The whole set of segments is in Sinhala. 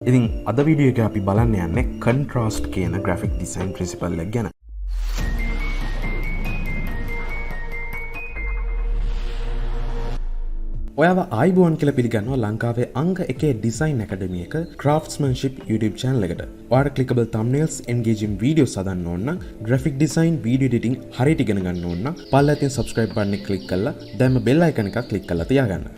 ඉතින් අද වීඩියෝ එකේ අපි බලන්න යන්නේ contrast කියන graphic design principle එක ගැන. ඔයාව ආයිබෝන් කියලා පිළිගන්නවා ලංකාවේ අංක 1 design academy එක Kraftsmanship YouTube channel එකට. ඔයාලට clickable thumbnails, engaging videos හදන්න ඕන නම් graphic design, video editing හරියට ඉගෙන ගන්න ඕන නම් පල්ලෙහා තියෙන subscribe button එක click කරලා දැන්ම bell icon එක click කරලා තියාගන්න.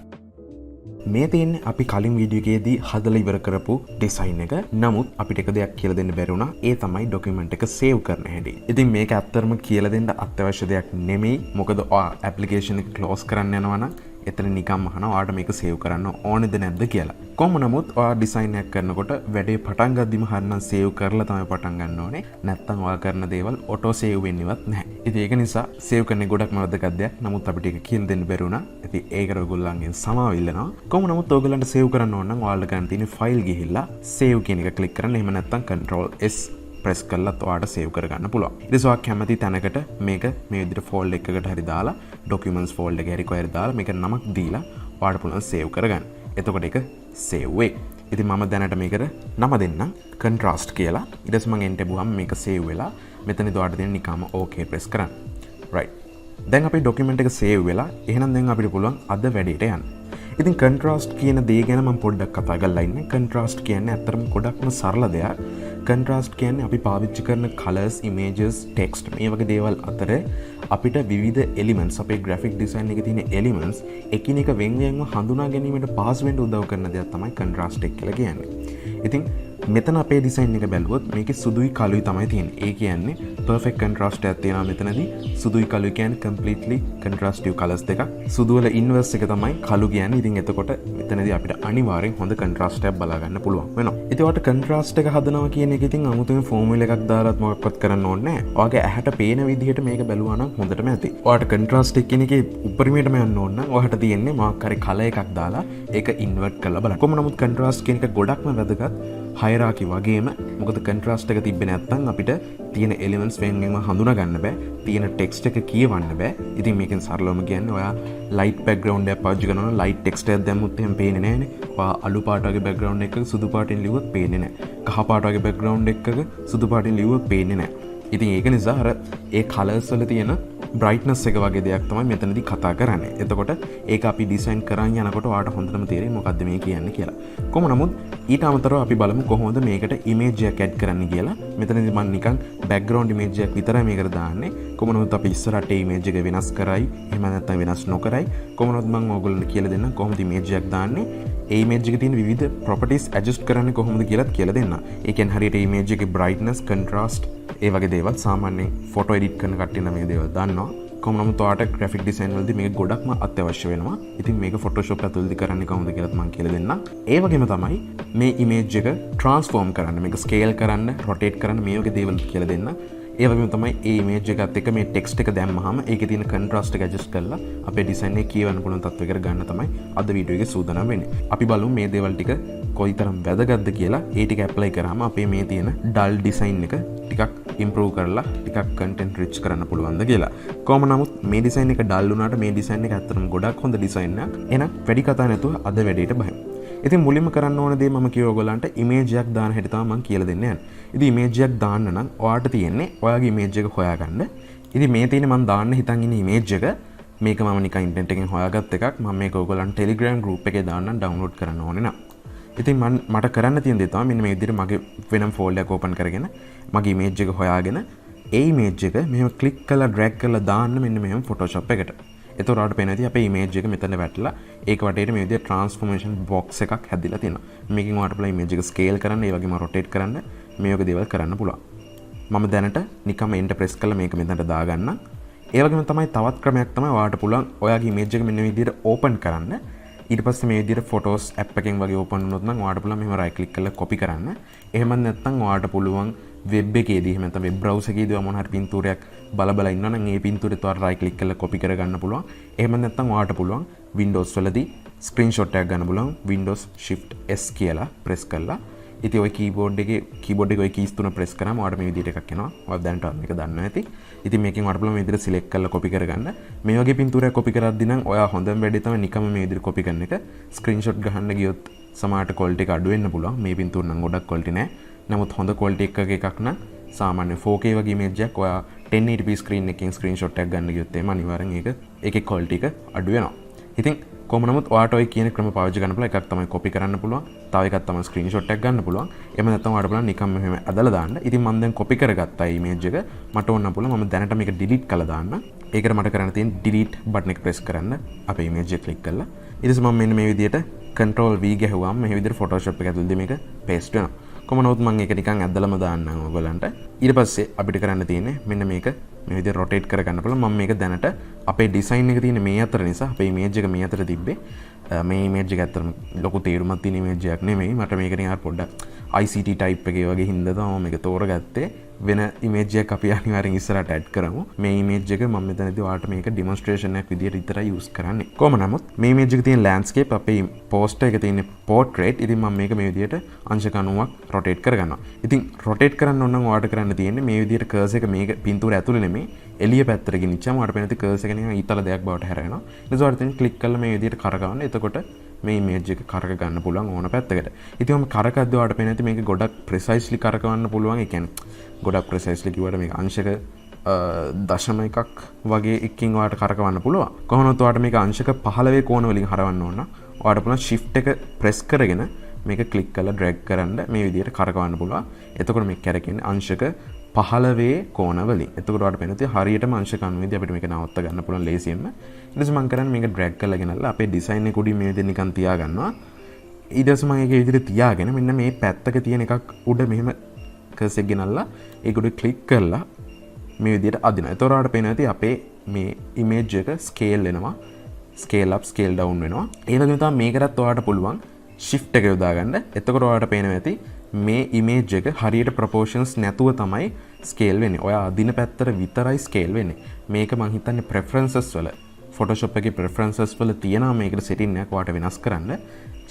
මේ තියෙන්නේ අපි කලින් වීඩියෝ එකේදී හදලා ඉවර කරපු ඩිසයින් එක. නමුත් අපිට එක දෙයක් කියලා දෙන්න බැරි වුණා. ඒ තමයි ડોකියුමන්ට් එක සේව් කරන හැටි. ඉතින් මේක ඇත්තටම කියලා දෙන්න අත්‍යවශ්‍ය දෙයක් නෙමෙයි. මොකද ඔයා ඇප්ලිකේෂන් එක ක්ලෝස් කරන්න යනවා නම් එතන නිකම්ම අහනවා ඔයාට මේක සේව් කරන්න ඕනේද නැද්ද කියලා. කොහොම නමුත් ඔයා ඩිසයින් එකක් කරනකොට වැඩේ පටන් ගද්දිම හරිනම් සේව් කරලා තමයි පටන් ගන්න ඕනේ. නැත්නම් ඔයා කරන දේවල් ඔටෝ සේව් වෙන්නේවත් නැහැ. ඉතින් ඒක නිසා සේව් කරන්නේ ගොඩක්ම වැදගත් දෙයක්. නමුත් අපිට ඒක කියලා දෙන්න බැරි වුණා. ඉතින් ඒකට ඔයගොල්ලන්ගෙන් සමාව ඉල්ලනවා. කොහොම නමුත් ඔයගොල්ලන්ට සේව් කරන්න ඕන නම් ඔයාලට ගන්න තියෙන ෆයිල් ගිහිල්ලා සේව් කියන එක ක්ලික් කරන්න. එහෙම නැත්නම් control S ප්‍රෙස් කරලා ඔයාට සේව් කරගන්න පුළුවන්. ඊට පස්සේ ඔයා කැමති තැනකට මේක මේ විදිහට ෆෝල්ඩර් එකකට හරි දාලා documents folder එකේ හරි කොහෙද දාලා මේක නමක් දීලා ඔයාට පුළුවන් සේව් කරගන්න. එතකොට ඒක සේව් වෙයි. ඉතින් මම දැනට මේකට නම දෙන්නම් contrast කියලා. ඊට පස්සේ මම enter බුවම මේක සේව් වෙලා මෙතනදී ඔයාට දෙන්න නිකම්ම okay ප්‍රෙස් කරන්න. right. දැන් අපේ document එක සේව් වෙලා එහෙනම් දැන් අපිට පුළුවන් අද වැඩේට යන්න. ඉතින් contrast කියන දේ ගැන මම පොඩ්ඩක් කතා කරලා ඉන්නේ. contrast කියන්නේ ඇත්තටම ගොඩක්ම සරල දෙයක්. contrast කියන්නේ අපි පාවිච්චි කරන colors, images, text මේ වගේ දේවල් අතර අපිට විවිධ elements අපේ graphic design එකේ තියෙන elements එකිනෙක වෙන් වෙන්ව හඳුනා ගැනීමට පහසු වෙන්න උදව් කරන දෙයක් තමයි contrast එක කියලා කියන්නේ. ඉතින් මෙතන අපේ ඩිසයින් එක බැලුවොත් මේකේ සුදුයි කළුයි තමයි තියෙන්නේ. ඒ කියන්නේ perfect contrast එකක් තියෙනවා මෙතනදී. සුදුයි කළුයි කියන්නේ completely contrastive colors දෙකක්. සුදු වල inverse එක තමයි කළු කියන්නේ. ඉතින් එතකොට මෙතනදී අපිට අනිවාර්යෙන් හොඳ contrast එකක් බලා ගන්න පුළුවන් වෙනවා. ඉතින් ඔයාලට contrast එක හදනවා කියන එක ඉතින් අමුතුවෙන් formula එකක් දාලාත් මොකක්වත් කරන්න ඕනේ නැහැ. ඔයාගේ ඇහැට පේන විදිහට මේක බැලුවා නම් හොඳටම ඇති. ඔයාලට contrast එක කියන එකේ උපරිමයටම යන්න ඕන නම් ඔයාලට තියෙන්නේ මොකක් හරි color එකක් දාලා ඒක invert කරලා බලන්න. කොහොම නමුත් contrast කියන එක ගොඩක්ම වැදගත්. හයරාකි වගේම මොකද contrast එක තිබ්බේ නැත්නම් අපිට තියෙන elements වෙන වෙනම හඳුනා ගන්න බෑ. තියෙන text එක කියවන්න බෑ. ඉතින් මේකෙන් සරලවම කියන්නේ ඔයා light background එකක් පාවිච්චි කරනවා නම් light text එකක් දැම්මොත් එහෙම පේන්නේ නැහැනේ. ඔයා අලු පාට වගේ background එකක සුදු පාටින් ලිව්වොත් පේන්නේ නැහැ. කහ පාට වගේ background එකක සුදු පාටින් ලිව්වොත් පේන්නේ නැහැ. ඉතින් ඒක නිසා අර ඒ colors වල තියෙන brightness එක වගේ දෙයක් තමයි මෙතනදී කතා කරන්නේ. එතකොට ඒක අපි ඩිසයින් කරන් යනකොට ඔයාලට හොඳටම තේරෙයි මොකද්ද මේ කියන්නේ කියලා. කොහොම නමුත් ඊට අමතරව අපි බලමු කොහොමද මේකට image එකක් add කරන්න කියලා. මෙතනදී මම නිකන් background image එකක් විතරයි මේකට දාන්නේ. කොහොම නමුත් අපි ඉස්සරහට ඒ image එක වෙනස් කරයි. එහෙම නැත්නම් වෙනස් නොකරයි. කොහොම නමුත් මම ඕගොල්ලන්ට කියලා දෙන්නම් කොහොමද image එකක් දාන්නේ. ඒ image එකේ තියෙන විවිධ properties adjust කරන්නේ කොහොමද කියලාත් කියලා දෙන්නම්. ඒ කියන්නේ හරියට image එකේ brightness, contrast ඒ වගේ දේවල් සාමාන්‍යයෙන් ෆොටෝ එඩිට් කරන කට්ටිය නම් මේ දේවල් දන්නවා. කොහොම නමුත් ඔයාලට graphic design වලදී මේක ගොඩක්ම අත්‍යවශ්‍ය වෙනවා. ඉතින් මේක Photoshop ඇතුළතදී කරන්නේ කොහොමද කියලාත් මම කියලා දෙන්නම්. ඒ වගේම තමයි මේ image එක transform කරන්න, මේක scale කරන්න, rotate කරන්න මේ වගේ දේවල් කියලා දෙන්න. ඒ වගේම තමයි මේ image එකත් එක්ක මේ text එක දැම්මහම ඒකේ තියෙන contrast එක adjust කරලා අපේ design එක කියවන්න පුළුවන් තත්ත්වයකට ගන්න තමයි අද වීඩියෝ එකේ සූදානම් වෙන්නේ. අපි බලමු මේ දේවල් ටික කොයිතරම් වැදගත්ද කියලා. ඒ ටික apply කරාම අපේ මේ තියෙන dull design එක ටිකක් improve කරලා ටිකක් content rich කරන්න පුළුවන්ද කියලා. කොහොම නමුත් මේ design එක dull වුණාට මේ design එක ඇත්තටම ගොඩක් හොඳ design එකක්. එහෙනම් වැඩි කතා නැතුව අද වැඩේට බහිමු. ඉතින් මුලින්ම කරන්න ඕන දේ මම කිව්ව ඔයගොල්ලන්ට image එකක් දාන හැටි තමයි මම කියලා දෙන්න යන්නේ. ඉතින් image එකක් දාන්න නම් ඔයාට තියෙන්නේ ඔයාගේ image එක හොයාගන්න. ඉතින් මේ තියෙන්නේ මම දාන්න හිතන් ඉන්නේ image එක. මේක මම නිකන් ඉන්ටර්නෙට් එකෙන් හොයාගත්ත එකක්. මම මේක ඔයගොල්ලන්ට Telegram group එකේ දාන්නම් download කරන්න ඕනේ නම්. ඉතින් මට කරන්න තියෙන දේ තමයි මෙන්න මේ විදිහට මගේ වෙනම ෆෝල්ඩර් එකක් ඕපන් කරගෙන මගේ image එක හොයාගෙන ඒ image එක මෙහෙම ක්ලික් කරලා drag කරලා දාන්න මෙන්න මෙහෙම Photoshop එකට. එතකොට ඔයාලට පේනවා අපේ image එක මෙතන වැටලා ඒක වටේට මේ විදිහට transformation box එකක් හැදිලා තියෙනවා. මේකෙන් ඔයාලට පුළුවන් image එක scale කරන්න, ඒ වගේම rotate කරන්න, මේ වගේ දේවල් කරන්න පුළුවන්. මම දැනට නිකම්ම enter press කරලා මේක මෙතනට දාගන්න. ඒ වගේම තමයි තවත් ක්‍රමයක් තමයි ඔයාලට පුළුවන් ඔයාගේ image එක මෙන්න මේ විදිහට open කරන්න. ඊට පස්සේ මේ විදිහට photos app එකෙන් වගේ open වුණොත් නම් ඔයාලට පුළුවන් මෙහෙම right click කරලා copy කරන්න. එහෙම නැත්නම් ඔයාලට පුළුවන් web එකේදී එහෙම නැත්නම් web browser එකේදී මොන හරි පින්තූරයක් බල ඉන්නවා නම් ඒ පින්තූරෙත් ඔයාලා right click කරලා copy කරගන්න පුළුවන්. එහෙම නැත්නම් ඔයාලට පුළුවන් Windows වලදී screenshot එකක් ගන්න පුළුවන් Windows Shift S කියලා press කරලා. ඉතින් ওই keyboard එකේ ওই keys තුන press කරාම ඔයාලට මේ විදිහට එකක් එනවා. ඔයාලා දැනට මේක දන්නවා ඇති. ඉතින් මේකෙන් ඔයාලට පුළුවන් මේ විදිහට select කරලා copy කරගන්න. මේ වගේ පින්තූරයක් copy කරද්දී නම් ඔයා හොඳම වැඩේ තමයි නිකම්ම මේ විදිහට copy කරන එක. screenshot ගහන්න ගියොත් සමහරට quality එක අඩු වෙන්න පුළුවන්. මේ පින්තූර නම් ගොඩක් quality නැහැ. නමුත් හොඳ quality එකක් නම් සාමාන්‍ය 4K වගේ image එකක් ඔයා 1080p screen එකකින් screenshot එකක් ගන්න ගියොත් එහම අනිවාර්යෙන් ඒකේ quality එක අඩු වෙනවා. ඉතින් කොහොම නමුත් ඔයාට ඔය කියන ක්‍රම පාවිච්චි කරන්න පුළුවන්. එකක් තමයි copy කරන්න පුළුවන්. තව එකක් තමයි screenshot එකක් ගන්න පුළුවන්. එහෙම නැත්නම් ඔයාට පුළුවන් නිකම්ම මෙහෙම ඇදලා දාන්න. ඉතින් මම දැන් copy කරගත්තා image එක. මට ඕන පුළුවන් මම දැනට මේක delete කරලා දාන්න. ඒකට මට කරන්න තියෙන්නේ delete button එක press කරන්න. අපේ image එක click කරලා. ඊට පස්සේ මම මෙන්න මේ විදිහට control V ගැහුවාම මේ විදිහට Photoshop එක ඇතුළේදී මේක paste වෙනවා. කොහොම නමුත් මම ඒක නිකන් ඇදලාම දාන්නම් ඔයගලන්ට. ඊට පස්සේ අපිට කරන්න තියෙන්නේ මෙන්න මේක මේ විදිහට rotate කරගන්න පුළුවන්. මම මේක දැනට අපේ design එක තියෙන මේ අතර නිසා අපේ image එක මේ අතර තිබ්බේ. මේ image එක ඇත්තටම ලොකු තේරුමක් තියෙන image එකක් නෙමෙයි. මට මේක නිකන් පොඩ්ඩක් ICT type එකේ වගේ හින්දා තමයි මේක තෝරගත්තේ. වෙන image එකක් අපි අනිවාර්යෙන් ඉස්සරහට add කරමු. මේ image එක මම මෙතනදී ඔයාලට මේක demonstration එකක් විදියට විතරයි use කරන්නේ. කොහොම නමුත් මේ image එකේ තියෙන landscape අපේ poster එකේ තියෙන portrait. ඉතින් මම මේක මේ විදියට අංශ 90ක් rotate කරගන්නවා. ඉතින් rotate කරන්න ඕන නම් ඔයාලට කරන්න තියෙන්නේ මේ විදියට cursor එක මේක පින්තූර ඇතුලේ නෙමෙයි එළිය පැත්තට ගෙනිච්චාම ඔයාලට පේන cursor එක නිකන් ඊතල දෙයක් බවට හැරෙනවා. ඊට පස්සේ ඔයාලට click කරලා මේ විදියට කරකවන්න. එතකොට මේ image එක කරක ගන්න පුළුවන් ඕන පැත්තකට. ඉතින් මම කරකද්දී ඔයාලට පේන ඇති මේක ගොඩක් precisely කරකවන්න පුළුවන්. ඒ කියන්නේ ගොඩක් precisely කිව්වට මේක අංශක දශම එකක් වගේ එකකින් ඔයාලට කරකවන්න පුළුවන්. කොහොමද ඔයාලට මේක අංශක 15 කෝණ වලින් හරවන්න ඕන නම් ඔයාලට පුළුවන් shift එක press කරගෙන මේක click කරලා drag කරන්න මේ විදිහට කරකවන්න පුළුවන්. එතකොට මේක කරකින්නේ අංශක 15 කෝණ වලින්. එතකොට ඔයාලට පේනවා හරියටම අංශක 90 අපිට මේක නවත්ත ගන්න පුළුවන් ලේසියෙන්ම. ඊට පස්සේ මම කරන්නේ මේක drag කරලා ගෙනල්ලා අපේ design එක උඩින් මේ විදිහට නිකන් තියා ගන්නවා. ඊට පස්සේ මම ඒක විදිහට තියාගෙන මෙන්න මේ පැත්තක තියෙන එකක් උඩ මෙහෙම cursor එක ගෙනල්ලා ඒක උඩ click කරලා මේ විදිහට අදිනවා. එතකොට ඔයාලට පේනවා ඇති අපේ මේ image එක scale වෙනවා. scale up scale down වෙනවා. ඒ වගේම තමයි මේකටත් ඔයාලට පුළුවන් shift එක යොදා ගන්න. එතකොට ඔයාලට පේනවා ඇති මේ image එක හරියට proportions නැතුව තමයි scale වෙන්නේ. ඔයා අදින පැත්තට විතරයි scale වෙන්නේ. මේක මං හිතන්නේ preferences වල Photoshop එකේ preferences වල තියෙනවා මේකට setting එකක් ඔයාලට වෙනස් කරන්න.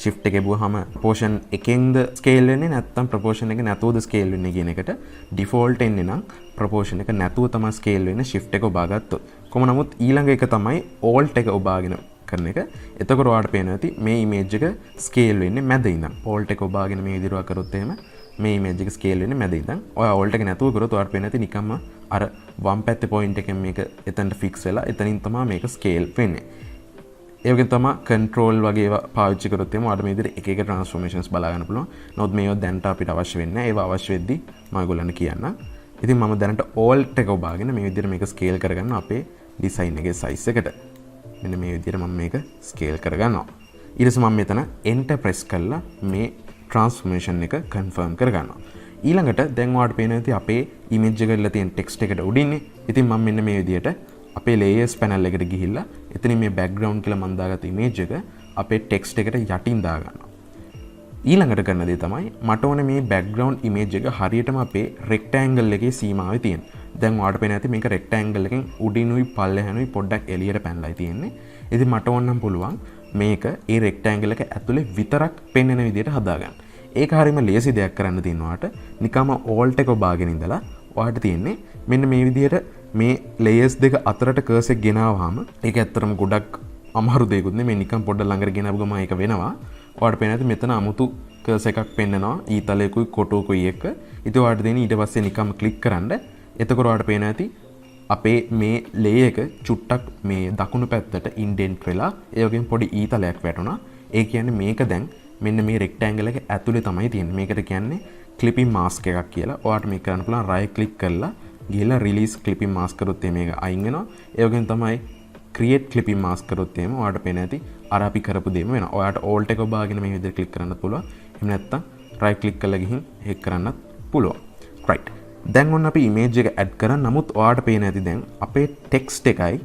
shift එක ගිහුවාම proportion එකෙන්ද scale වෙන්නේ නැත්නම් proportion එක නැතුවද scale වෙන්නේ කියන එකට default එන්නේ නම් proportion එක නැතුව තමයි scale වෙන්නේ shift එක ඔබා ගත්තොත්. කොහොම නමුත් ඊළඟ එක තමයි alt එක ඔබාගෙන කරන එක. එතකොට ඔයාලට පේනවා ඇති මේ image එක scale වෙන්නේ මැද ඉඳන්. alt එක ඔබාගෙන මේ විදිහට කරොත් එහෙම මේ image එක scale වෙන්නේ මැද ඉඳන්. ඔයා alt එක නැතුව කරොත් ඔයාලට පේනවා ඇති නිකම්ම අර වම් පැත්තේ point එකෙන් මේක එතනට fix වෙලා එතනින් තමයි මේක scale වෙන්නේ. ඒ වගේ තමයි control වගේ ඒවා පාවිච්චි කරොත් එහෙම ඔයාලට මේ විදිහට එක එක transformations බලා ගන්න පුළුවන්. නමුත් මේවා දැනට අපිට අවශ්‍ය වෙන්නේ නැහැ. ඒවා අවශ්‍ය වෙද්දී මම ඔයගොල්ලන්ට කියන්නම්. ඉතින් මම දැනට alt එක ඔබාගෙන මේ විදිහට මේක scale කරගන්න අපේ design එකේ size එකට. මෙන්න මේ විදිහට මම මේක scale කරගන්නවා. ඊට පස්සේ මම මෙතන enter press කරලා මේ transformation එක confirm කරගන්නවා. ඊළඟට දැන් ඔයාලට පේනවා ඇති අපේ image එක ඉල්ල තියෙන text එකට උඩින්නේ. ඉතින් මම මෙන්න මේ විදිහට අපේ layers panel එකට ගිහිල්ලා එතනින් මේ background කියලා මම දාගත්ත image එක අපේ text එකට යටින් දාගන්නවා. ඊළඟට කරන දේ තමයි මට ඕනේ මේ background image එක හරියටම අපේ rectangle එකේ සීමාවේ තියෙන. දැන් ඔයාලට පේන ඇති මේක rectangle එකෙන් උඩිනුයි පල්ලෙහානුයි පොඩ්ඩක් එළියට පැනලා තියෙන්නේ. ඉතින් මට ඕන නම් පුළුවන් මේක ඒ rectangle එක ඇතුලේ විතරක් පෙන්වන විදිහට හදාගන්න. ඒක හරියම ලේසි දෙයක් කරන්න තියෙනවා ඔයාලට. නිකම්ම alt එක ඔබාගෙන ඉඳලා ඔයාලට තියෙන්නේ මෙන්න මේ විදිහට මේ layers දෙක අතරට cursor එක ගෙනාවාම ඒක ඇත්තටම ගොඩක් අමාරු දෙයක්ුත් නෙමෙයි. නිකන් පොඩ්ඩක් ළඟට ගෙනාව ගමන් ඒක වෙනවා. ඔයාලට පේන ඇති මෙතන අමුතු cursor එකක් පෙන්නනවා ඊතලයකුයි කොටුවකුයි එක්ක. ඉතින් ඔයාලට දෙන්නේ ඊට පස්සේ නිකම්ම click කරන්න. එතකොට ඔයාලට පේන ඇති අපේ මේ layer එක චුට්ටක් මේ දකුණු පැත්තට indent වෙලා ඒ වගේම පොඩි ඊතලයක් වැටුණා. ඒ කියන්නේ මේක දැන් මෙන්න මේ rectangle එක ඇතුලේ තමයි තියෙන්නේ. මේකට කියන්නේ clipping mask එකක් කියලා. ඔයාලට මේක කරන්න පුළුවන් right click කරලා ගිහලා release clipping mask කරොත් මේක අයින් වෙනවා. ඒ වගේම තමයි create clipping mask කරොත් එහෙම ඔයාලට පේන ඇති අර අපි කරපු දෙයම වෙනවා. ඔයාලට alt එක ඔබාගෙන මේ විදිහට click කරන්නත් පුළුවන්. එහෙම නැත්නම් right click කරලා ගිහින් ඒක කරන්නත් පුළුවන්. right. දැන් ඔන්න අපි image එක add කරා. නමුත් ඔයාලට පේන ඇති දැන් අපේ text එකයි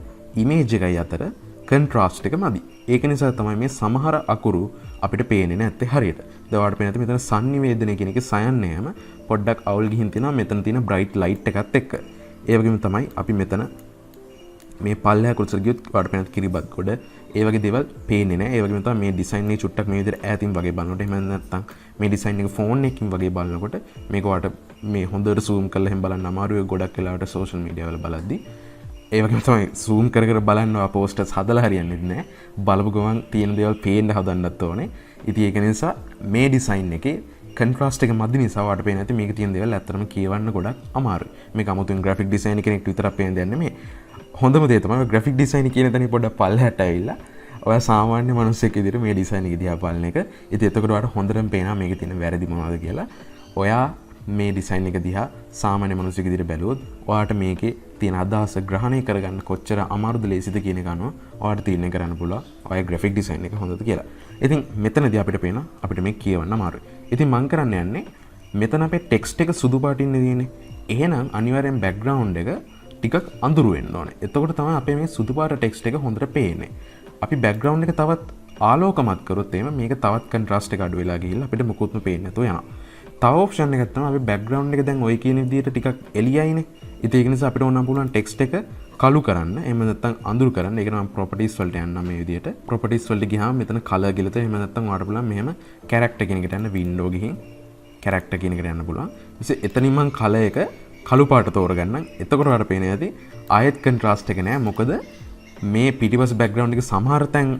image එකයි අතර contrast එක මදි. ඒක නිසා තමයි මේ සමහර අකුරු අපිට පේන්නේ නැත්තේ හරියට. දැන් ඔයාලට පේන ඇති මෙතන sannivedana කියන එකේ සයන්නේම පොඩ්ඩක් අවුල් ගිහින් තිනවා මෙතන තියෙන bright light එකත් එක්ක. ඒ වගේම තමයි අපි මෙතන මේ පල්ලෙහා කොටසට ගියොත් ඔයාලට පේන කිරිබත් ගොඩ ඒ වගේ දේවල් පේන්නේ නැහැ. ඒ වගේම තමයි මේ design එක චුට්ටක් මේ විදිහට ඈතින් වගේ බලනකොට එහෙම නැත්නම් මේ design එක phone එකකින් වගේ බලනකොට මේක ඔයාලට මේ හොඳට zoom කරලා එහෙම බලන්න අමාරුයි ගොඩක් වෙලාවට social media වල බලද්දි. ඒ වගේම තමයි zoom කර කර බලන්න ඔයා posters හදලා හරියන්නේ නැහැ. බලපු ගමන් තියෙන දේවල් පේන්න හදන්නත් ඕනේ. ඉතින් ඒක නිසා මේ ඩිසයින් එකේ කන්ට්‍රාස්ට් එක මදි නිසා වාට පේන්නේ නැති මේක තියෙන දේවල් ඇත්තටම කියවන්න ගොඩක් අමාරුයි. මේක 아무තුන් ග්‍රැෆික් ඩිසයිනර් කෙනෙක්ට විතරක් පේන දෙයක් නෙමෙයි. හොඳම දේ තමයි ග්‍රැෆික් ඩිසයින් කියන තැනින් පොඩ්ඩක් පල්ලහැට ඇවිල්ලා ඔය සාමාන්‍ය මිනිස්සෙක් විදිහට මේ ඩිසයින් එක දිහා බලන එක. ඉතින් එතකොට ඔයාලට හොඳටම පේනවා මේකේ තියෙන වැරදි මොනවද කියලා. ඔයා මේ ඩිසයින් එක දිහා සාමාන්‍ය මිනිස්සෙක් විදිහට බැලුවොත් ඔයාට මේකේ තියෙන අදහස ග්‍රහණය කරගන්න කොච්චර අමාරුද ලේසිද කියන එක අනුව ඔයාට තීරණය කරන්න පුළුවන් ඔය ග්‍රැෆික් ඩිසයින් එක හොඳද කියලා. ඉතින් මෙතනදී අපිට පේනවා අපිට මේක කියවන්න අමාරුයි. ඉතින් මම කරන්න යන්නේ මෙතන අපේ ටෙක්ස්ට් එක සුදු පාටින් තියෙන්නේ. එහෙනම් අනිවාර්යෙන් බෑග්ග්‍රවුන්ඩ් එක ටිකක් අඳුරු වෙන්න ඕනේ. එතකොට තමයි අපේ මේ සුදු පාට ටෙක්ස්ට් එක හොඳට පේන්නේ. අපි බෑග්ග්‍රවුන්ඩ් එක තවත් ආලෝකමත් කරොත් එහෙම මේක තවත් කන්ට්‍රාස්ට් එක අඩු වෙලා ගිහිල්ලා අපිට මොකුත්ම පේන්නේ නැතුව යනවා. තව ඔප්ෂන් එකක් තමයි අපි බෑග්ග්‍රවුන්ඩ් එක දැන් ওই කියන විදිහට ටිකක් එළියයිනේ. ඉතින් ඒක නිසා අපිට ඕන නම් පුළුවන් ටෙක්ස්ට් එක කළු කරන්න. එහෙම නැත්නම් අඳුරු කරන්න. ඒක නම් ප්‍රොපර්ටිස් වලට යන්න මේ විදිහට. ප්‍රොපර්ටිස් වලට ගියාම මෙතන කලර් ගිලත එහෙම නැත්නම් ඔයාලට පුළුවන් මෙහෙම කැරක්ටර් කියන එකට යන්න වින්ඩෝ ගිහින් කැරක්ටර් කියන එකට යන්න පුළුවන්. ඊට එතනින් මම කලර් එක කළු පාට තෝරගන්නම්. එතකොට ඔයාලට පේන්නේ නැති ආයෙත් කන්ට්‍රාස්ට් එක නෑ. මොකද මේ පිටිපස්ස බෑග්ග්‍රවුන්ඩ් එක සමහර තැන්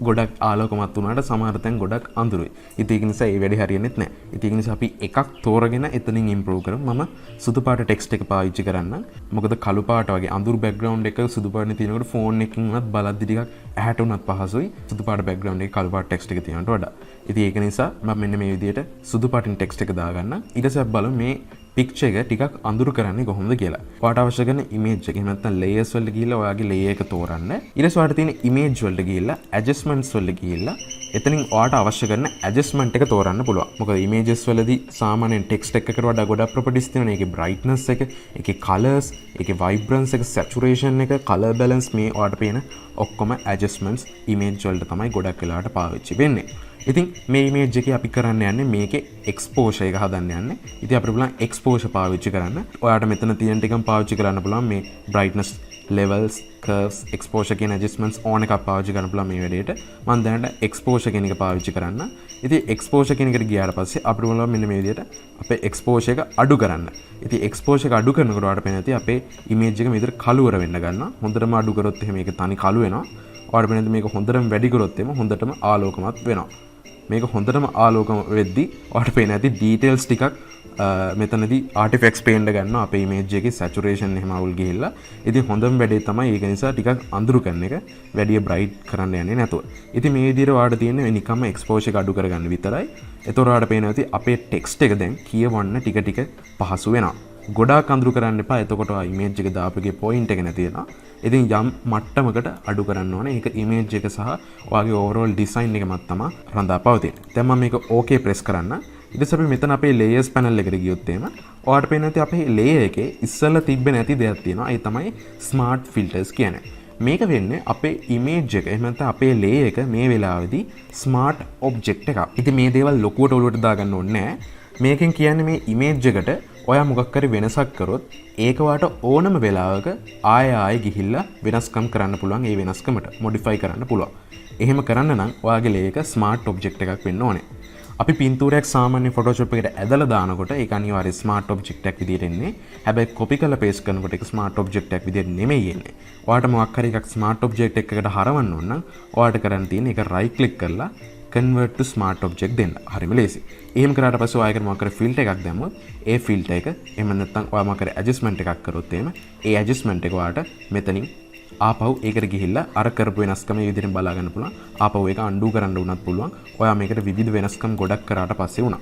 ගොඩක් ආලෝකමත් වුණාට සමහර තැන් ගොඩක් අඳුරුයි. ඉතින් ඒක නිසා ඒ වැඩේ හරියන්නේ නැහැ. ඉතින් ඒක නිසා අපි එකක් තෝරගෙන එතනින් ඉම්ප්‍රූව් කරමු. මම සුදු පාට ටෙක්ස්ට් එක පාවිච්චි කරන්න. මොකද කළු පාට වගේ අඳුරු බෑග්ග්‍රවුන්ඩ් එක සුදු පාටනේ තියෙනකොට ෆෝන් එකකින් උනත් බලද්දි ටිකක් ඇහැට උනත් පහසුයි. සුදු පාට බෑග්ග්‍රවුන්ඩ් එකේ කළු පාට ටෙක්ස්ට් එක තියෙනවට වඩා. ඉතින් ඒක නිසා මම මෙන්න මේ විදිහට සුදු පාටින් ටෙක්ස්ට් එක දාගන්න. ඊට පස්සේ බලමු මේ පික්චර් එක ටිකක් අඳුරු කරන්නේ කොහොමද කියලා. ඔයාට අවශ්‍ය කරන ඉමේජ් එක එහෙම නැත්නම් ලේයර්ස් වලට ගිහිල්ලා ඔයාගේ ලේයර් එක තෝරන්න. ඊට පස්සේ ඔයාට තියෙන ඉමේජ් වලට ගිහිල්ලා ඇඩ්ජස්ට්මන්ට්ස් වලට ගිහිල්ලා එතනින් ඔයාට අවශ්‍ය කරන ඇඩ්ජස්ට්මන්ට් එක තෝරන්න පුළුවන්. මොකද ඉමේජස් වලදී සාමාන්‍යයෙන් ටෙක්ස්ට් එකකට වඩා ගොඩක් ප්‍රොපර්ටිස් තියෙනවා. ඒකේ බ්‍රයිට්නස් එක, ඒකේ කලර්ස්, ඒකේ වයිබ්‍රන්ස් එක, සැචුරේෂන් එක, කලර් බැලන්ස් මේ ඔයාට පේන ඔක්කොම ඇඩ්ජස්ට්මන්ට්ස් ඉමේජ් වලට තමයි ගොඩක් වෙලාවට පාවිච්චි වෙන්නේ. ඉතින් මේ ඉමේජ් එකේ අපි කරන්න යන්නේ මේකේ එක්ස්පෝෂර් එක හදන්න යන්නේ. ඉතින් අපිට පුළුවන් එක්ස්පෝෂර් පාවිච්චි කරන්න. ඔයාට මෙතන තියෙන ටිකම පාවිච්චි කරන්න පුළුවන් මේ brightness levels, curves, exposure කියන adjustments ඕන එකක් පාවිච්චි කරන්න පුළුවන් මේ වැඩේට. මම දැනට exposure කියන එක පාවිච්චි කරන්න. ඉතින් exposure කියන එකට ගියාට පස්සේ අපිට පුළුවන් මෙන්න මේ විදිහට අපේ exposure එක අඩු කරන්න. ඉතින් exposure එක අඩු කරනකොට ඔයාලට පේන ඇති අපේ image එක මේ විදිහට කළුවර වෙන්න ගන්නවා. හොඳටම අඩු කරොත් එහෙම මේක තනි කළු වෙනවා. ඔයාලට පේන ඇති මේක හොඳටම වැඩි කරොත් එහෙම හොඳටම ආලෝකමත් වෙනවා. මේක හොඳටම ආලෝකම වෙද්දි ඔයාලට පේන ඇති ඩීටේල්ස් ටිකක් මෙතනදී ආටිෆැක්ට්ස් පේන්න ගන්න අපේ ඉමේජ් එකේ සැචුරේෂන් එහෙම අවුල් ගිහිල්ලා. ඉතින් හොඳම වැඩේ තමයි ඒක නිසා ටිකක් අඳුරු කරන එක වැඩි බ්‍රයිට් කරන්න යන්නේ නැතුව. ඉතින් මේ විදිහට ඔයාලට තියෙන්නේ නිකම්ම එක්ස්පෝෂර් එක අඩු කරගන්න විතරයි. ඒතකොට ඔයාලට පේන ඇති අපේ ටෙක්ස්ට් එක දැන් කියවන්න ටික ටික පහසු වෙනවා. ගොඩාක් අඳුරු කරන්න එපා. එතකොට ඔය ඉමේජ් එක දාපුගේ පොයින්ට් එක නැති වෙනවා. ඉතින් යම් මට්ටමකට අඩු කරන්න ඕනේ. ඒක ඉමේජ් එක සහ ඔයාගේ ඕවරෝල් ඩිසයින් එක මත තමයි රඳා පවතින්නේ. දැන් මම මේක ඕකේ ප්‍රෙස් කරන්න. ඊට පස්සේ අපි මෙතන අපේ ලේයර්ස් පැනල් එකට ගියොත් එහෙම ඔයාලට පේන ඇති අපේ ලේයර් එකේ ඉස්සෙල්ලා තිබ්බේ නැති දෙයක් තියෙනවා. ඒ තමයි ස්මාර්ට් ෆිල්ටර්ස් කියන්නේ. මේක වෙන්නේ අපේ ඉමේජ් එක එහෙම නැත්නම් අපේ ලේයර් එක මේ වෙලාවේදී ස්මාර්ට් ඔබ්ජෙක්ට් එකක්. ඉතින් මේ දේවල් ලොකුවට ඔලුවට දාගන්න ඕනේ නැහැ. මේකෙන් කියන්නේ මේ ඉමේජ් එකට ඔයා මොකක් හරි වෙනසක් කරොත් ඒක වාට ඕනම වෙලාවක ආයෙ ගිහිල්ලා වෙනස්කම් කරන්න පුළුවන්. ඒ වෙනස්කමට මොඩිෆයි කරන්න පුළුවන්. එහෙම කරන්න නම් ඔයාගේ ලේයර් එක ස්මාර්ට් ඔබ්ජෙක්ට් එකක් වෙන්න ඕනේ. අපි පින්තූරයක් සාමාන්‍ය ෆොටෝෂොප් එකට ඇදලා දානකොට ඒක අනිවාර්යයෙන් ස්මාර්ට් ඔබ්ජෙක්ට් එකක් විදියට එන්නේ. හැබැයි කොපි කරලා පේස්ට් කරනකොට ඒක ස්මාර්ට් ඔබ්ජෙක්ට් එකක් විදියට නෙමෙයි එන්නේ. ඔයාට මොකක් හරි එකක් ස්මාර්ට් ඔබ්ජෙක්ට් එකකට හරවන්න ඕන නම් ඔයාට කරන්න තියෙන්නේ ඒක රයිට් ක්ලික් කරලා convert to smart object දෙන්න. හරිම ලේසි. එහෙම කරාට පස්සේ ඔයාලට මොකක් හරි ෆිල්ටර් එකක් දැම්මොත් ඒ ෆිල්ටර් එක එහෙම නැත්නම් ඔයා මොකක් හරි ඇඩ්ජස්ට්මන්ට් එකක් කරොත් එහෙම ඒ ඇඩ්ජස්ට්මන්ට් එක ඔයාට මෙතනින් ආපහු ඒකට ගිහිල්ලා අර කරපු වෙනස්කම මේ විදිහට බලා ගන්න පුළුවන්. ආපහු ඒක අන්ඩු කරන්න උනත් පුළුවන්. ඔයා මේකට විවිධ වෙනස්කම් ගොඩක් කරාට පස්සේ උනා.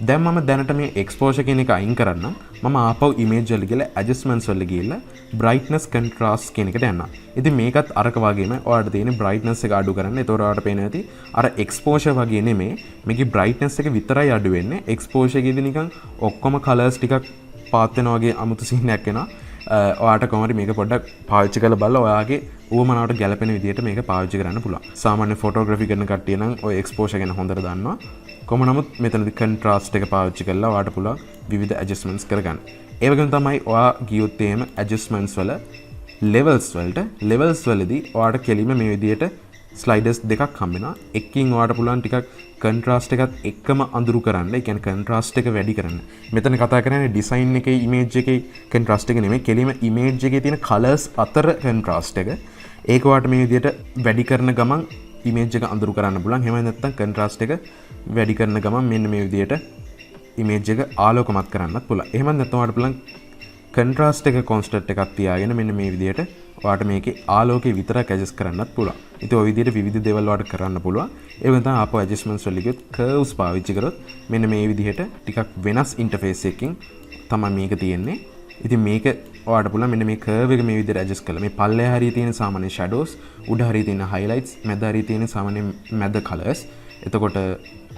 දැන් මම දැනට මේ එක්ස්පෝෂර් කියන එක අයින් කරන්න. මම ආපහු ඉමේජ් වල ගිහලා ඇඩ්ජස්ට්මන්ට්ස් වල ගිහලා brightness contrast කියන එකට යන්න. ඉතින් මේකත් අරක වගේම ඔයාලට තියෙන brightness එක අඩු කරන්න. ඒතකොට ඔයාලට පේනවා ඇති අර එක්ස්පෝෂර් වගේ නෙමෙයි. මේකේ brightness එක විතරයි අඩු වෙන්නේ. එක්ස්පෝෂර් එකේදී නිකන් ඔක්කොම colors ටිකක් පාත් වෙනවා වගේ අමුතු සීන් එකක් එනවා. ඔයාට කොහොමද මේක පොඩ්ඩක් පාවිච්චි කරලා බලලා ඔයාගේ ඌමනාවට ගැලපෙන විදිහට මේක පාවිච්චි කරන්න පුළුවන්. සාමාන්‍ය ෆොටෝග්‍රැෆි කරන කට්ටිය නම් ඔය එක්ස්පෝෂර් ගැන හොඳට දන්නවා. කොහොම නමුත් මෙතනදී කන්ට්‍රාස්ට් එක පාවිච්චි කරලා ඔයාට පුළුවන් විවිධ ඇඩ්ජස්ට්මන්ට්ස් කරගන්න. ඒ වගේම තමයි ඔයා ගියොත් එහෙම ඇඩ්ජස්ට්මන්ට්ස් වල ලෙවල්ස් වලදී ඔයාට කෙලින්ම මේ විදිහට ස්ලයිඩර්ස් දෙකක් හම්බ වෙනවා. එකකින් ඔයාට පුළුවන් ටිකක් කන්ට්‍රාස්ට් එකත් එක්කම අඳුරු කරන්න. ඒ කියන්නේ කන්ට්‍රාස්ට් එක වැඩි කරන්න. මෙතන කතා කරන්නේ ඩිසයින් එකේ ඉමේජ් එකේ කන්ට්‍රාස්ට් එක නෙමෙයි. කෙලින්ම ඉමේජ් එකේ තියෙන කලර්ස් අතර කන්ට්‍රාස්ට් එක. ඒක ඔයාට මේ විදිහට වැඩි කරන ගමන් ඉමේජ් එක අඳුරු කරන්න පුළුවන්. එහෙම නැත්නම් කොන්ට්‍රාස්ට් එක වැඩි කරන ගමන් මෙන්න මේ විදිහට ඉමේජ් එක ආලෝකමත් කරන්නත් පුළුවන්. එහෙම නැත්නම් ඔයාලට පුළුවන් කොන්ට්‍රාස්ට් එක කොන්ස්ටන්ට් එකක් තියාගෙන මෙන්න මේ විදිහට ඔයාලට මේකේ ආලෝකය විතරක් ඇඩ්ජස්ට් කරන්නත් පුළුවන්. ඉතින් ওই විදිහට විවිධ දේවල් ඔයාලට කරන්න පුළුවන්. ඒ වගේම තමයි ආපහු ඇඩ්ජස්ට්මන්ට්ස් වල ගියොත් කර්ව්ස් පාවිච්චි කරොත් මෙන්න මේ විදිහට ටිකක් වෙනස් ඉන්ටර්ෆේස් එකකින් තමයි මේක තියෙන්නේ. ඉතින් මේක ඔයාලට පුළුවන් මෙන්න මේ කර්ව් එක මේ විදිහට ඇඩ්ජස්ට් කරලා මේ පල්ලෙහා හරිය තියෙන සාමාන්‍ය ෂැඩෝස්, උඩ හරිය තියෙන හයිලයිට්ස්, මැද හරිය තියෙන සාමාන්‍ය මැද කලර්ස්. එතකොට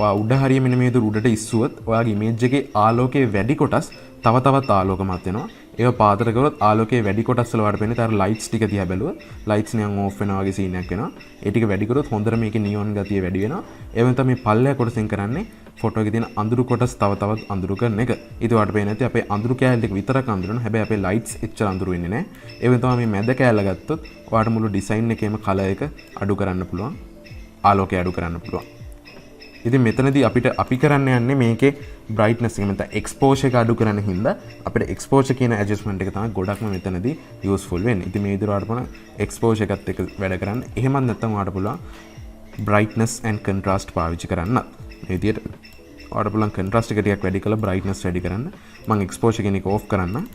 ඔයා උඩ හරිය මෙන්න මේ විදිහට උඩට ඉස්සුවොත් ඔයාගේ ඉමේජ් එකේ ආලෝකයේ වැඩි කොටස් තව තවත් ආලෝකමත් වෙනවා. ඒව පාතර කරොත් ආලෝකයේ වැඩි කොටස් වල වඩ පෙන්නේ තර ලයිට්ස් ටික දිහා බැලුවොත් ලයිට්ස් නිකන් ඕෆ් වෙනවා වගේ සීන් එකක් වෙනවා. ඒ ටික වැඩි කරොත් හොඳට මේකේ නියොන් ගතිය වැඩි වෙනවා. ඒ වෙනත මේ පල්ලෙහා කොටසෙන් කරන්නේ ෆොටෝ එකේ තියෙන අඳුරු කොටස් තව තවත් අඳුරු කරන එක. ඊට වඩා පේන්නේ නැති අපේ අඳුරු කෑල්ල ටික විතරක් අඳුරන. හැබැයි අපේ ලයිට්ස් එච්චර අඳුරු වෙන්නේ නැහැ. ඒ වෙනත මේ මැද කෑල්ල ගත්තොත් ඔයාලට මුළු ඩිසයින් එකේම කලර් එක අඩු කරන්න පුළුවන්. ආලෝකය අඩු කරන්න පුළුවන්. ඉතින් මෙතනදී අපි කරන්න යන්නේ මේකේ බ්‍රයිට්නස් එක නැත්නම් එක්ස්පෝෂර් එක අඩු කරන හින්දා අපිට එක්ස්පෝෂර් කියන ඇඩ්ජස්ට්මන්ට් එක තමයි ගොඩක්ම මෙතනදී යූස්ෆුල් වෙන්නේ. ඉතින් මේ විදිහට ඔයාලට පුළුවන් එක්ස්පෝෂර් එකත් එක්ක වැඩ කරන්න. එහෙමත් නැත්නම් ඔයාලට පුළුවන් බ්‍රයිට්නස් ඇන්ඩ් කන්ට්‍රාස්ට් පාවිච්චි කරන්න. මේ විදිහට ඔයාලට පුළුවන් කන්ට්‍රාස්ට් එක ටිකක් වැඩි කරලා බ්‍රයිට්නස් වැඩි කරන්න. මම එක්ස්පෝෂර් කියන එක ඕෆ් කරන්න.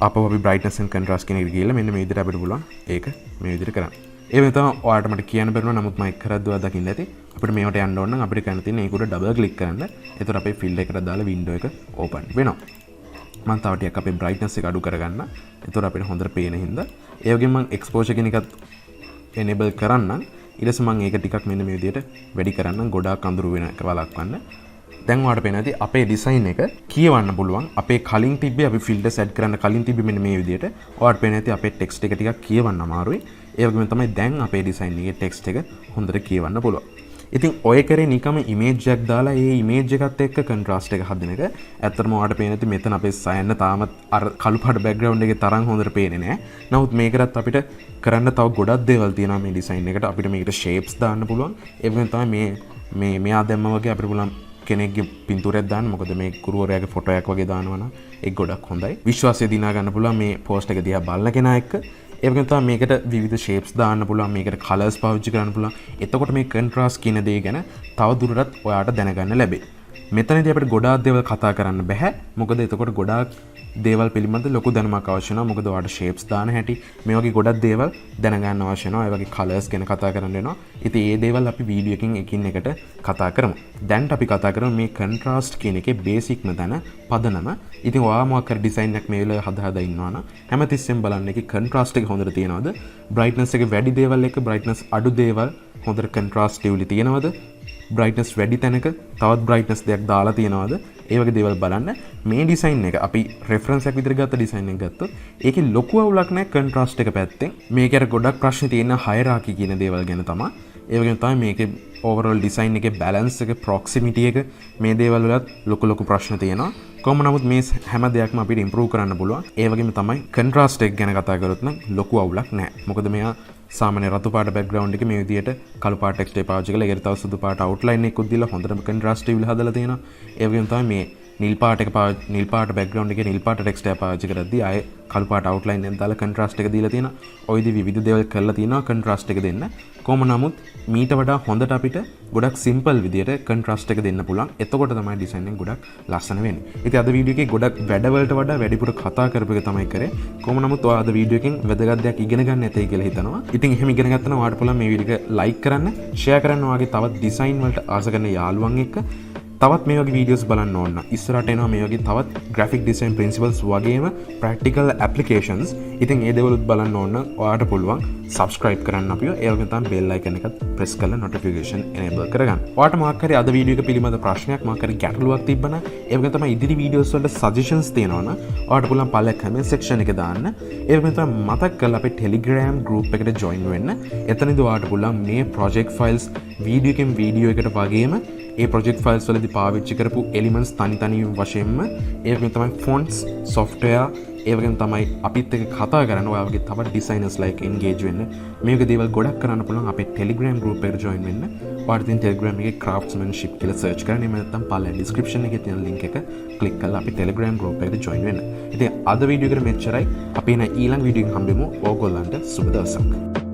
අපව අපි බ්‍රයිට්නස් ඇන්ඩ් කන්ට්‍රාස්ට් කියන එකට ගිහලා මෙන්න මේ විදිහට අපිට පුළුවන් ඒක මේ විදිහට කරන්න. ඒ වෙනත ඔයාලට මට කියන්න බැරුණා නමුත් මම එක් කරද්දී ඔයා දකින්න ඇති. අපිට මේවට යන්න ඕන නම් අපිට කරන්න තියෙන්නේ ඒක උඩ ඩබල් ක්ලික් කරන්න. එතකොට අපේ ෆිල් එකට දාලා වින්ඩෝ එක ඕපන් වෙනවා. මම තව ටිකක් අපේ බ්‍රයිට්නස් එක අඩු කරගන්න. එතකොට අපිට හොඳට පේන හින්දා ඒ වගේම මම එක්ස්පෝෂර් කියන එකත් එනේබල් කරන්නම්. ඊට පස්සේ මම ඒක ටිකක් මෙන්න මේ විදිහට වැඩි කරන්නම් ගොඩාක් අඳුරු වෙන එක වළක්වන්න. දැන් ඔයාලට පේනවා ඇති අපේ ඩිසයින් එක කියවන්න පුළුවන්. අපේ කලින් තිබ්බේ අපි ෆිල්ටර්ස් ඇඩ් කරන්න කලින් තිබ්බේ මෙන්න මේ විදිහට. ඔයාලට පේනවා ඇති අපේ ටෙක්ස්ට් එක ටිකක් කියවන්න අමාරුයි. ඒ වගේම තමයි දැන් අපේ ඩිසයින් එකේ ටෙක්ස්ට් එක හොඳට කියවන්න පුළුවන්. ඉතින් ඔය කරේ නිකම ඉමේජ් එකක් දාලා ඒ ඉමේජ් එකත් එක්ක කන්ට්‍රාස්ට් එක හදන එක. ඇත්තටම ඔයාලට පේන ඇති මෙතන අපේ සයන්න තාමත් අර කළු පාට බෑග්ග්‍රවුන්ඩ් එකේ තරම් හොඳට පේන්නේ නැහැ. නමුත් මේකටත් අපිට කරන්න තව ගොඩක් දේවල් තියෙනවා මේ ඩිසයින් එකට. අපිට මේකට ෂේප්ස් දාන්න පුළුවන්. ඒ වගේම තමයි මේ මෙයා දැම්ම වගේ අපිට පුළුවන් කෙනෙක්ගේ පින්තූරයක් දාන්න. මොකද මේ ගුරුවරයාගේ ෆොටෝ එකක් වගේ දානවා නම් ඒක ගොඩක් හොඳයි. විශ්වාසය දිනා ගන්න පුළුවන් මේ පෝස්ට් එක දිහා බලන කෙනා එක්ක. ඒ වගේම තමයි මේකට විවිධ ෂේප්ස් දාන්න පුළුවන්. මේකට කලර්ස් පාවිච්චි කරන්න පුළුවන්. එතකොට මේ කන්ට්‍රාස්ට් කියන දේ ගැන තව දුරටත් ඔයාට දැනගන්න ලැබේ. මෙතනදී අපිට ගොඩාක් දේවල් කතා කරන්න බෑ. මොකද එතකොට ගොඩාක් දේවල් පිළිබඳ ලොකු දැනුමක් අවශ්‍ය වෙනවා. මොකද ඔයාලට ෂේප්ස් දාන හැටි මේ වගේ ගොඩක් දේවල් දැනගන්න අවශ්‍ය වෙනවා. ඒ වගේ කලර්ස් ගැන කතා කරන්න වෙනවා. ඉතින් මේ දේවල් අපි වීඩියෝ එකකින් එකින් එකට කතා කරමු. දැන් අපි කතා කරමු මේ කන්ට්‍රාස්ට් කියන එකේ බේසික්ම තැන පදනම. ඉතින් ඔයා මොකක් හරි ඩිසයින් එකක් මේ වෙලාවේ හදා ඉන්නවා නම් හැමතිස්සෙම බලන්න ඒකේ කන්ට්‍රාස්ට් එක හොඳට තියෙනවද? බ්‍රයිට්නස් එක වැඩි දේවල් එක්ක බ්‍රයිට්නස් අඩු දේවල් හොඳට කන්ට්‍රාස්ටිව්ලි තියෙනවද? බ්‍රයිට්නස් වැඩි තැනක තවත් බ්‍රයිට්නස් දෙයක් දාලා තියෙනවද? ඒ වගේ දේවල් බලන්න. මේ ඩිසයින් එක අපි රෙෆරන්ස් එකක් විදිහට ගත්ත ඩිසයින් එක ගත්තොත් ඒකේ ලොකු අවුලක් නැහැ කන්ට්‍රාස්ට් එක පැත්තෙන්. මේකේ අර ගොඩක් ප්‍රශ්න තියෙන හයරාකි කියන දේවල් ගැන තමයි. ඒ වගේම තමයි මේකේ ඕවරෝල් ඩිසයින් එකේ බැලන්ස් එක, ප්‍රොක්සිමිටි එක මේ දේවල් වලත් ලොකු ප්‍රශ්න තියෙනවා. කොහොම නමුත් මේ හැම දෙයක්ම අපිට ඉම්ප්‍රූව් කරන්න පුළුවන්. ඒ වගේම තමයි කන්ට්‍රාස්ට් එක ගැන කතා කරොත් නම් ලොකු අවුලක් නැහැ. මොකද මෙයා සාමාන්‍ය රතු පාට බෑග්ග්‍රවුන්ඩ් එකේ මේ විදිහට කළු පාට ටෙක්ස්ට් එක පාවිච්චි කරලා ඒකට තව සුදු පාට අවුට්ලයින් එකකුත් දීලා හොඳටම කන්ට්‍රාස්ටිව්ලි හදලා තියෙනවා. ඒ වගේම තමයි මේ නිල් පාට බෑග්ග්‍රවුන්ඩ් එකේ නිල් පාට ටෙක්ස්ට් එක පාවිච්චි කරද්දී ආයේ කළු පාට අවුට්ලයින් එකක් දාලා කන්ට්‍රාස්ට් එක දීලා තියෙනවා. ඔය විදිහ විවිධ දේවල් කරලා තියෙනවා කන්ට්‍රාස්ට් එක දෙන්න. කොහොම නමුත් මීට වඩා හොඳට අපිට ගොඩක් සිම්පල් විදියට කන්ට්‍රාස්ට් එක දෙන්න පුළුවන්. එතකොට තමයි ඩිසයින් එක ගොඩක් ලස්සන වෙන්නේ. ඉතින් අද වීඩියෝ එකේ ගොඩක් වැඩවලට වඩා වැඩිපුර කතා කරපු එක තමයි කරේ. කොහොම නමුත් ඔයා අද වීඩියෝ එකෙන් වැදගත් දෙයක් ඉගෙන ගන්න ඇතයි කියලා හිතනවා. ඉතින් එහෙම ඉගෙන ගත්තා නම් ඔයාලට පුළුවන් මේ වීඩියෝ එක ලයික් කරන්න, ෂෙයා කරන්න ඔයාගේ තවත් ඩිසයින් වලට ආස කරන යාළුවන් එක්ක. තවත් මේ වගේ වීඩියෝස් බලන්න ඕන නම් ඉස්සරහට එනවා මේ වගේ තවත් graphic design principles වගේම practical applications. ඉතින් ඒ දේවලුත් බලන්න ඕන නම් ඔයාට පුළුවන් subscribe කරන්න අපිව. ඒ වගේම තමයි bell icon එකත් press කරලා notification enable කරගන්න. ඔයාට මොකක් හරි අද වීඩියෝ එක පිළිබඳ ප්‍රශ්නයක් මොකක් හරි ගැටලුවක් තිබ්බනම් ඒ වගේම තමයි ඉදිරි වීඩියෝස් වලට suggestions තියෙනවා නම් ඔයාට පුළුවන් පළල comment section එකේ දාන්න. ඒ වගේම තමයි මතක් කරලා අපේ Telegram group එකට join වෙන්න. එතනදී ඔයාට පුළුවන් මේ project files වීඩියෝ එකෙන් වීඩියෝ එකට වගේම ඒ project files වලදී පාවිච්චි කරපු elements තනි වශයෙන්ම ඒ වගේම තමයි fonts software ඒ වගේම තමයි අපිත් එක්ක කතා කරන ඔය වගේ තවත් designers like engage වෙන්න මේක දේවල් ගොඩක් කරන්න පුළුවන් අපේ Telegram group එකට join වෙන්න. ඔයාලා තියෙන Telegram එකේ Kraftsmanship කියලා search කරන්න. එහෙම නැත්නම් පළල description එකේ තියෙන link එක click කරලා අපි Telegram group එකට join වෙන්න. ඉතින් අද වීඩියෝ එකට මෙච්චරයි. අපි එන ඊළඟ වීඩියෝ එකෙන් හම්බෙමු. ඕගොල්ලන්ට සුබ දවසක්.